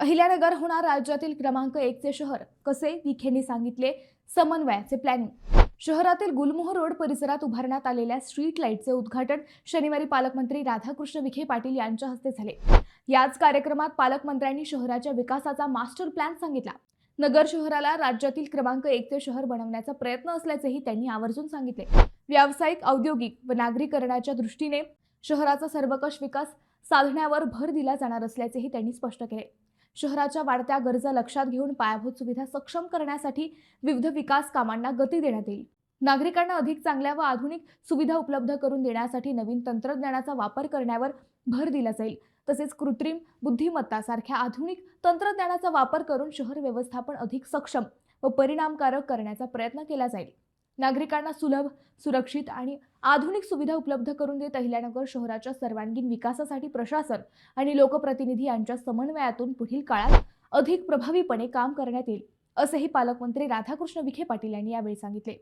अहिल्यानगर होणार राज्यातील क्रमांक 1 चे शहर कसे, विखेंनी सांगितले समन्वयाचे प्लॅनिंग। शहरातील गुलमोहर रोड परिसरात उभारण्यात आलेल्या स्ट्रीट लाईटचे उद्घाटन शनिवारी पालकमंत्री राधाकृष्ण विखे पाटील यांच्या हस्ते झाले। याच कार्यक्रमात पालकमंत्र्यांनी शहराच्या विकासाचा मास्टर प्लॅन सांगितला। नगर शहराला राज्यातील क्रमांक 1 चे शहर बनवण्याचा प्रयत्न असल्याचेही त्यांनी आवर्जून सांगितले। व्यावसायिक, औद्योगिक व नागरीकरणाच्या दृष्टीने शहराचा सर्वकष विकास साधण्यावर भर दिला जाणार असल्याचेही त्यांनी स्पष्ट केले। शहराच्या वाढत्या गरजा लक्षात घेऊन पायाभूत सुविधा सक्षम करण्यासाठी विविध विकास कामांना गती देण्यात येईल। नागरिकांना अधिक चांगल्या व आधुनिक सुविधा उपलब्ध करून देण्यासाठी नवीन तंत्रज्ञानाचा वापर करण्यावर भर दिला जाईल। तसेच कृत्रिम बुद्धिमत्ता सारख्या आधुनिक तंत्रज्ञानाचा वापर करून शहर व्यवस्थापन अधिक सक्षम व परिणामकारक करण्याचा प्रयत्न केला जाईल। नागरिकांना सुलभ, सुरक्षित आणि आधुनिक सुविधा उपलब्ध करून देत अहिल्यानगर शहराच्या सर्वांगीण विकासासाठी प्रशासन आणि लोकप्रतिनिधी यांच्या समन्वयातून पुढील काळात अधिक प्रभावीपणे काम करण्यात येईल, असेही पालकमंत्री राधाकृष्ण विखे पाटील यांनी यावेळी सांगितले।